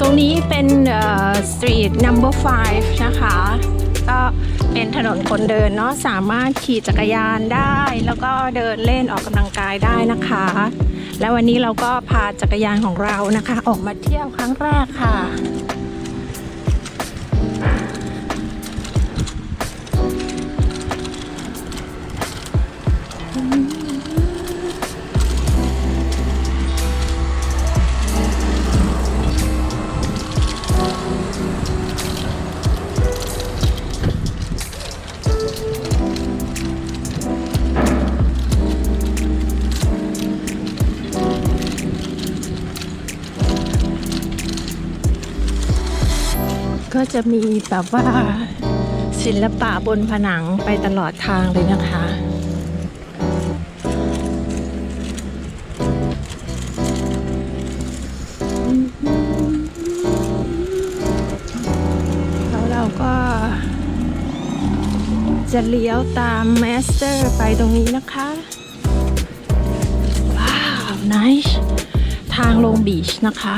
รงนี้เป็นstreet number 5 นะคะก็เป็นถนนคนเดินเนาะสามารถขี่จักรยานได้แล้วก็เดินเล่นออกกำลังกายได้นะคะและวันนี้เราก็พาจักรยานของเรานะคะออกมาเที่ยวครั้งแรกค่ะก็จะมีแบบว่าศิลปะบนผนังไปตลอดทางเลยนะคะแล้วเราก็จะเลี้ยวตามแมสเตอร์ไปตรงนี้นะคะว้าว nice ทางลงบีชนะคะ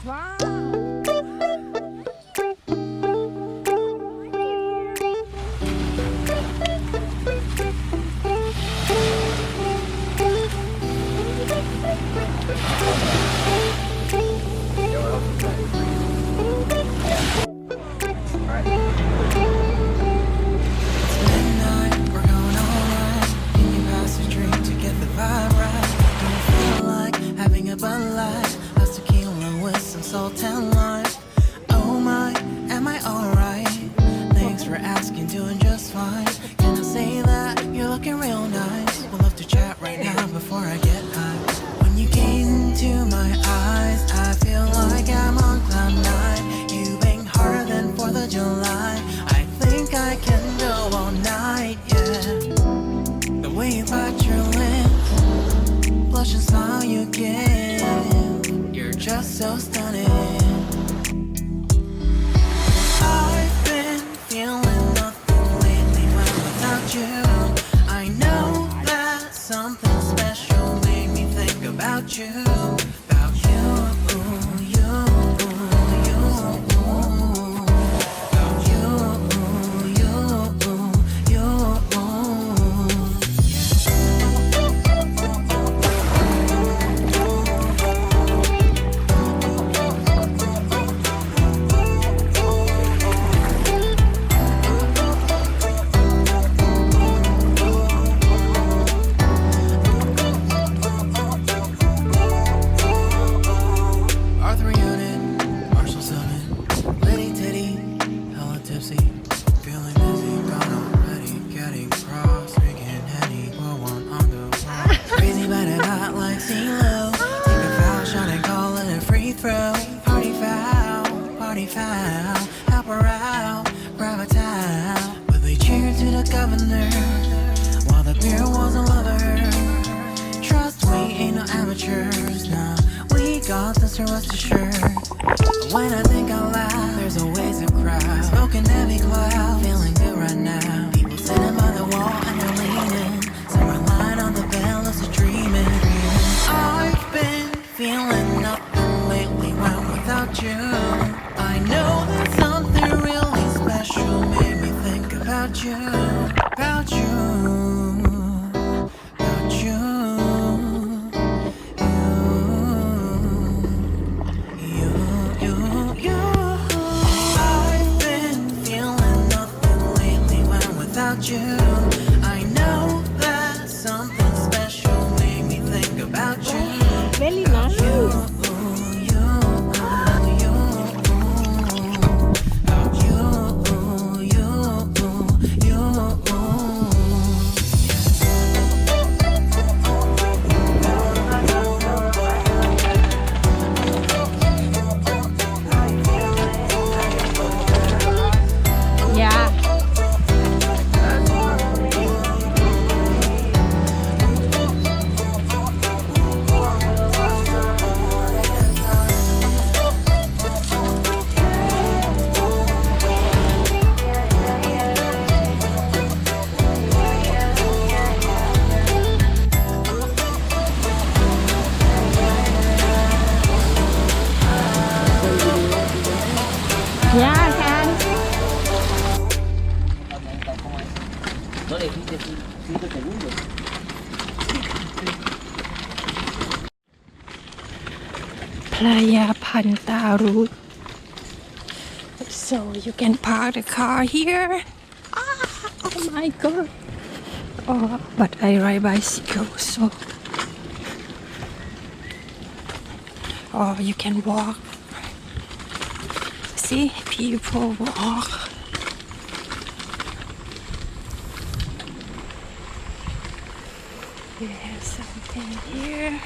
ว้าว Salt and lime. Oh my, am I alright? Thanks for asking, doing just fine. Can I say that you're looking real nice? We'll love to chat right now before I get high. When you gaze into my eyes, I feel like I'm on cloud nine. You bang harder than 4th of July. I think I can go all night, yeah. The way you bite your lips, blush and smile you give, you're just so stunning. I've been feeling nothing lately when without you. I know that something special made me think about you, about you, you, you, about you, you, you. about you, about you, you. I've been feeling nothing lately when without you. I know that something special made me think about you. very nice yeah yeah can Playa Punta route so you can park the car here oh my god oh but I ride bicycle so or you can walk see people walk there's something here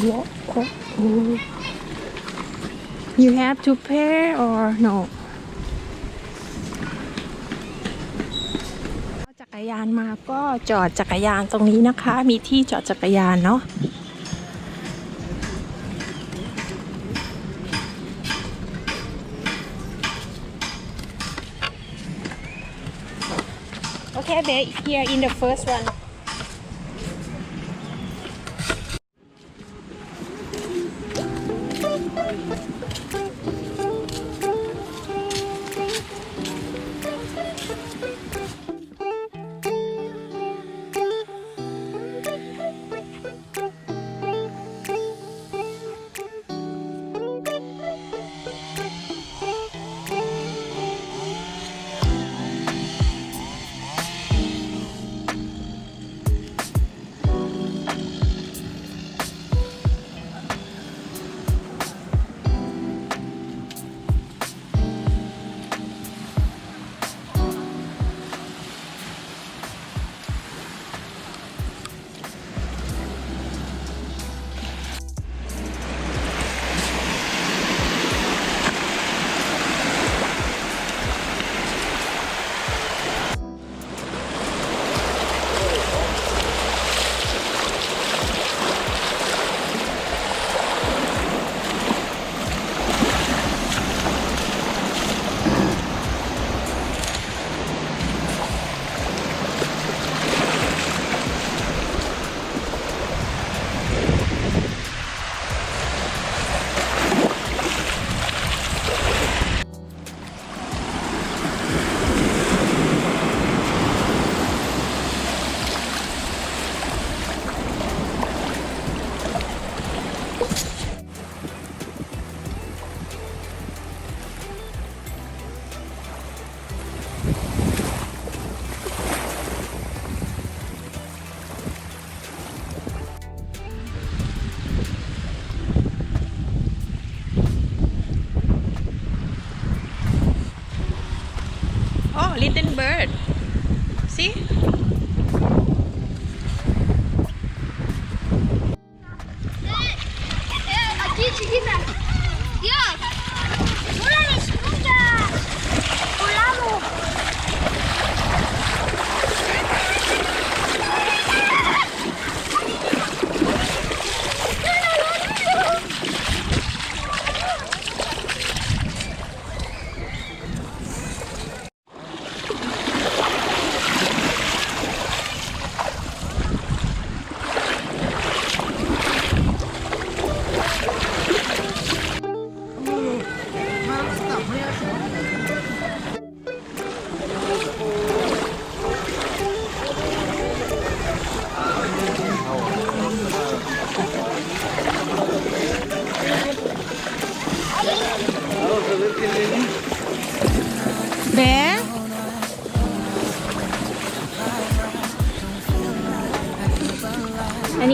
walk oh. You have to pay or no จักรยานมาก็จอดจักรยานตรงนี้นะคะมีที่จอดจักรยานเนาะ Okay, babe, here in the first one.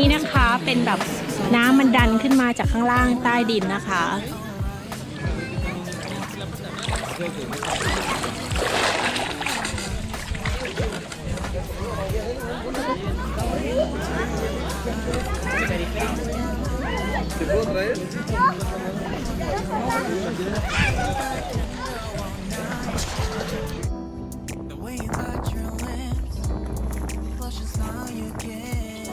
นี้นะคะเป็นแบบน้ำมันดันขึ้นมาจากข้างล่างใต้ดินนะคะ The way you bite your lips, blush and smile you give,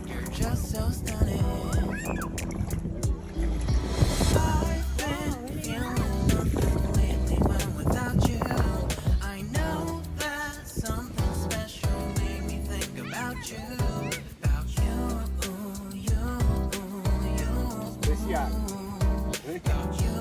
you're just so stunning. I've been feeling nothing lately when without you. I know that something special made me think about you, about you, you, you, about you.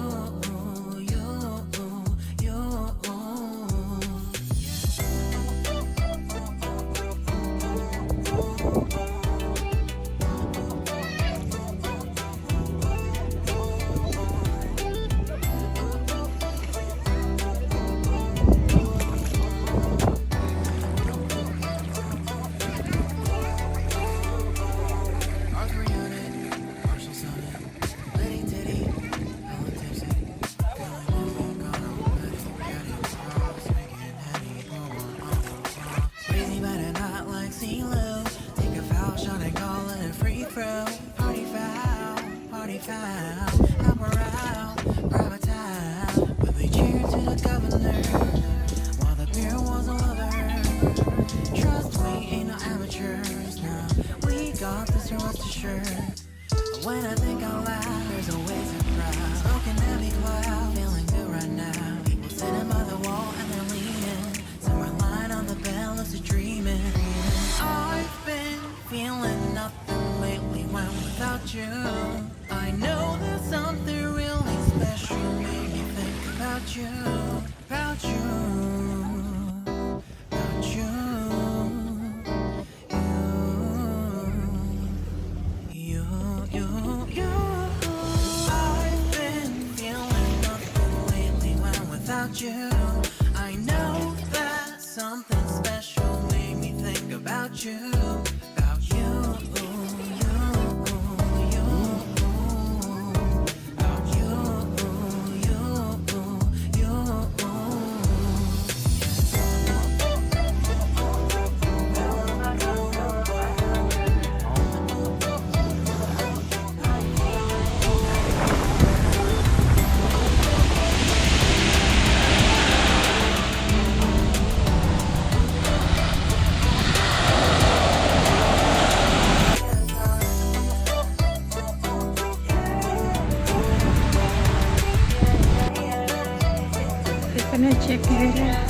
When I think out loud, there's always a crowd. Smoking heavy cloud, feeling good right now. People sitting by the wall and they're leaning. Somewhere lying on the bed, lucid dreaming. I've been feeling nothing lately when without you. I know there's something really special made me think about you, about you, about you. You. I know that something special made me think about you, about you, you, you, about you, you, you. Gonna check it out.